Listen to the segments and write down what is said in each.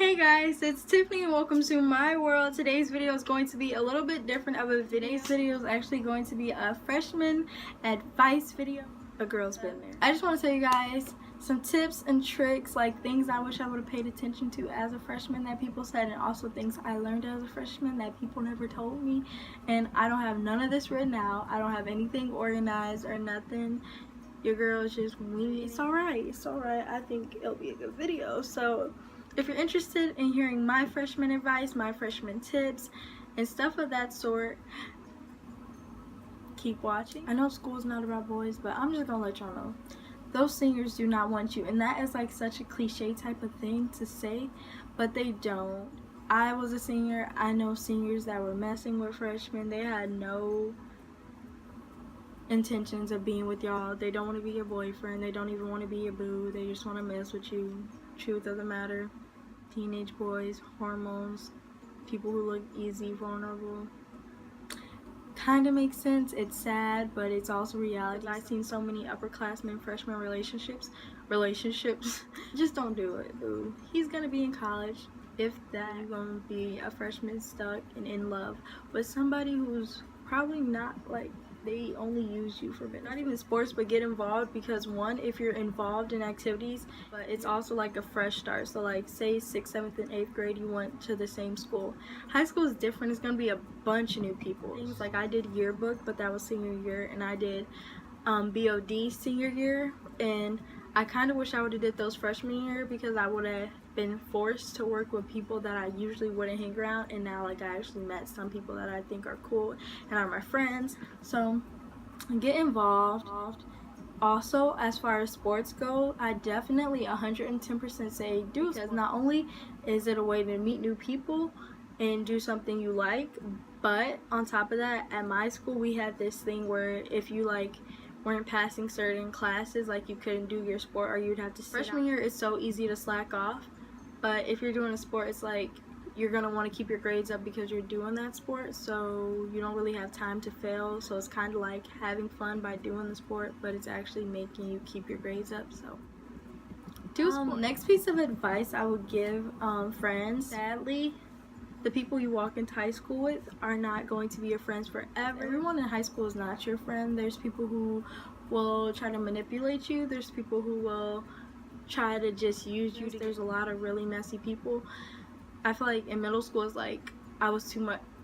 Hey guys, it's Tiffany and welcome to my world. Today's video is going to be a little bit different of a video. Today's video is actually going to be a freshman advice video. A girl's been there. I just want to tell you guys some tips and tricks, like things I wish I would have paid attention to as a freshman that people said, and also things I learned as a freshman that people never told me. And I don't have none of this written out. I don't have anything organized or nothing. Your girl is just winging. It's alright. I think it'll be a good video. So if you're interested in hearing my freshman advice, my freshman tips, and stuff of that sort, keep watching. I know school's not about boys, but I'm just gonna let y'all know. Those seniors do not want you, and that is like such a cliche type of thing to say, but they don't. I was a senior. I know seniors that were messing with freshmen. They had no intentions of being with y'all. They don't want to be your boyfriend. They don't even want to be your boo. They just want to mess with you. Truth of the matter. Teenage boys, hormones, people who look easy, vulnerable. Kind of makes sense. It's sad, but it's also reality. I've seen so many upperclassmen freshman relationships. Just don't do it, boo. He's gonna be in college. If that, you're gonna be a freshman stuck and in love with somebody who's probably not, like, they only use you for benefit. Not even sports, but get involved, because one, if you're involved in activities, but it's also like a fresh start. So like say 6th, 7th, and 8th grade you went to the same school. High school is different. It's gonna be a bunch of new people. Things like I did yearbook, but that was senior year, and I did BOD senior year, and I kind of wish I would have did those freshman year, because I would have been forced to work with people that I usually wouldn't hang around, and now like I actually met some people that I think are cool and are my friends. So get involved. Also, as far as sports go, I definitely 110% say do, because not only is it a way to meet new people and do something you like, but on top of that, at my school we had this thing where if you like weren't passing certain classes, like you couldn't do your sport, or you'd have to sit freshman year is so easy to slack off, but if you're doing a sport, it's like you're gonna want to keep your grades up because you're doing that sport, so you don't really have time to fail. So it's kind of like having fun by doing the sport, but it's actually making you keep your grades up. So do sport. Next piece of advice I would give friends, sadly, the people you walk into high school with are not going to be your friends forever. Everyone in high school is not your friend. There's people who will try to manipulate you. There's people who will try to just use you. There's a lot of really messy people. I feel like in middle school, it's like I was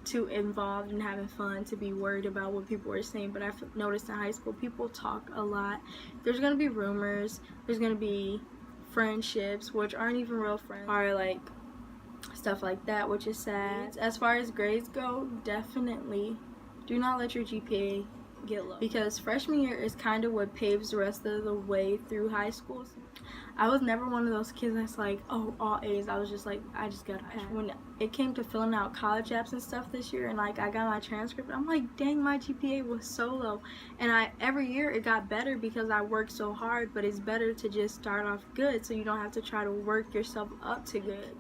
too involved in having fun to be worried about what people were saying, but I've noticed in high school people talk a lot. There's gonna be rumors. There's gonna be friendships, which aren't even real friends, or like stuff like that, which is sad. As far as grades go, definitely do not let your GPA get low, because freshman year is kind of what paves the rest of the way through high school. I was never one of those kids that's like, oh, all A's. I was just like, I just gotta pass. When it came to filling out college apps and stuff this year, and like I got my transcript, I'm like, dang, my GPA was so low. And every year it got better because I worked so hard, but it's better to just start off good so you don't have to try to work yourself up to good.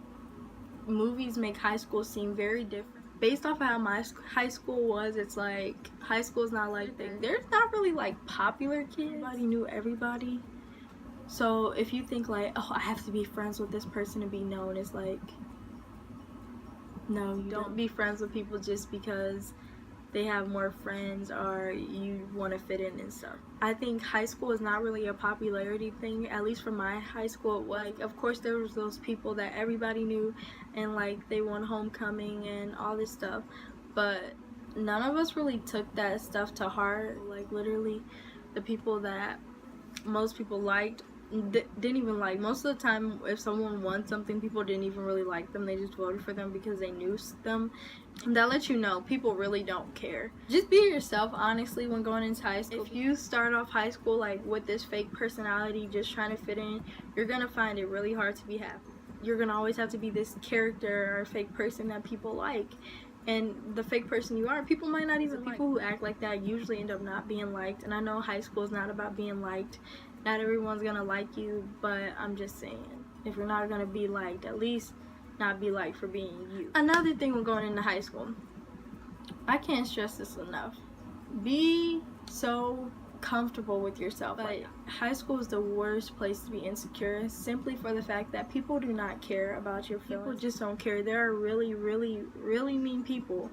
Movies make high school seem very different. Based off of how my high school was, it's like high school is not like there's not really like popular kids. Everybody knew everybody. So if you think like, oh, I have to be friends with this person to be known, it's like, no, you don't be friends with people just because they have more friends or you want to fit in and stuff. I think high school is not really a popularity thing. At least for my high school, like, of course there was those people that everybody knew and like they won homecoming and all this stuff, but none of us really took that stuff to heart. Like literally the people that most people liked didn't even like. Most of the time if someone won something, people didn't even really like them. They just voted for them because they knew them. And that lets you know people really don't care. Just be yourself, honestly, when going into high school. If you start off high school like with this fake personality just trying to fit in, you're gonna find it really hard to be happy. You're gonna always have to be this character or fake person that people like, and the fake person you are, people might not even like. People who act like that usually end up not being liked. And I know high school is not about being liked. Not everyone's gonna like you, but I'm just saying, if you're not gonna be liked, at least not be liked for being you. Another thing when going into high school, I can't stress this enough. Be so comfortable with yourself. But high school is the worst place to be insecure, simply for the fact that people do not care about your feelings. People just don't care. There are really, really, really mean people.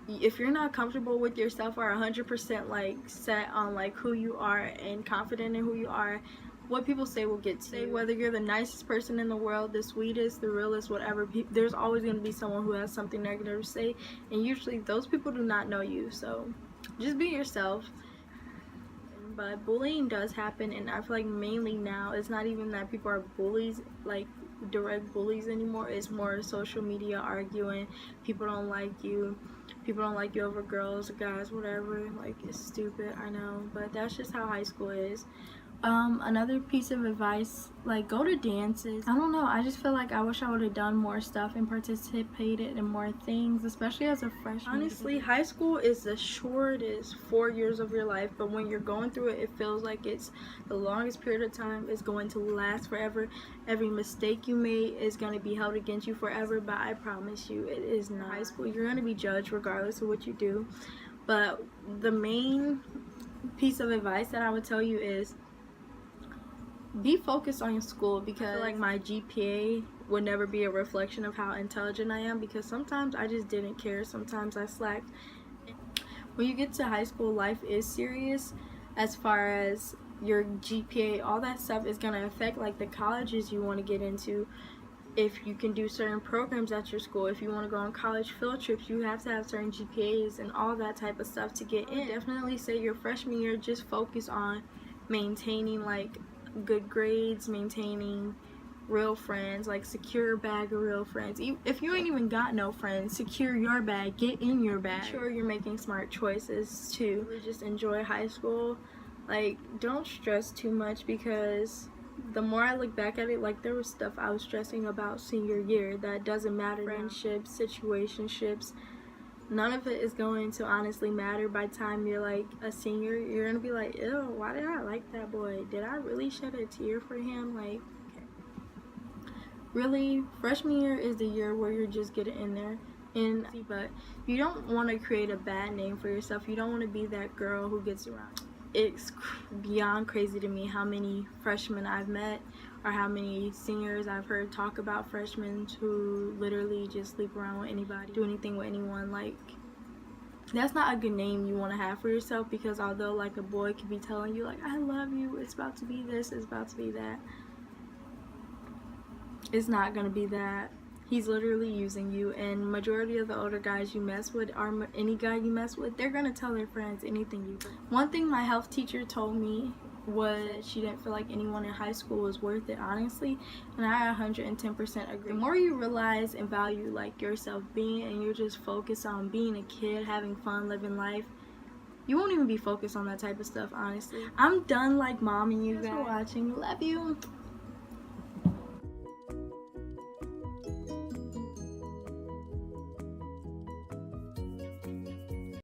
If you're not comfortable with yourself or 100% like set on like who you are and confident in who you are, what people say will get to you. Whether you're the nicest person in the world, the sweetest, the realest, whatever, there's always going to be someone who has something negative to say, and usually those people do not know you. So just be yourself. But bullying does happen, and I feel like mainly now it's not even that people are bullies, like direct bullies anymore. It's more social media arguing. People don't like you over girls or guys, whatever. Like, it's stupid, I know, but that's just how high school is. Another piece of advice, like, go to dances. I don't know, I just feel like I wish I would have done more stuff and participated in more things, especially as a freshman. Honestly, high school is the shortest 4 years of your life, but when you're going through it, it feels like it's the longest period of time. It's going to last forever. Every mistake you made is going to be held against you forever, but I promise you, it is not. High school, you're going to be judged regardless of what you do. But the main piece of advice that I would tell you is be focused on your school, because I feel like my GPA would never be a reflection of how intelligent I am, because sometimes I just didn't care. Sometimes I slacked. When you get to high school, life is serious as far as your GPA. All that stuff is going to affect like the colleges you want to get into. If you can do certain programs at your school, if you want to go on college field trips, you have to have certain GPAs and all that type of stuff to get in. Definitely say your freshman year, just focus on maintaining like good grades, maintaining real friends, like secure a bag of real friends. If you ain't even got no friends, secure your bag, get in your bag. Make sure you're making smart choices too. Just enjoy high school. Like, don't stress too much, because the more I look back at it, like, there was stuff I was stressing about senior year that doesn't matter. Friendships, situationships, none of it is going to honestly matter by the time you're like a senior. You're gonna be like, ew, why did I like that boy? Did I really shed a tear for him? Like, okay. Really, freshman year is the year where you're just getting in there. But you don't want to create a bad name for yourself. You don't want to be that girl who gets around. It's beyond crazy to me how many freshmen I've met, or how many seniors I've heard talk about freshmen who literally just sleep around with anybody, do anything with anyone. Like, that's not a good name you want to have for yourself, because although like a boy could be telling you like, I love you, it's about to be this, it's about to be that, it's not gonna be that. He's literally using you, and majority of the older guys you mess with, or any guy you mess with, they're gonna tell their friends anything you do. One thing my health teacher told me was she didn't feel like anyone in high school was worth it, honestly, and I 110% agree. The more you realize and value like yourself being, and you're just focused on being a kid, having fun, living life, you won't even be focused on that type of stuff, honestly. I'm done like momming you guys for watching. Love you.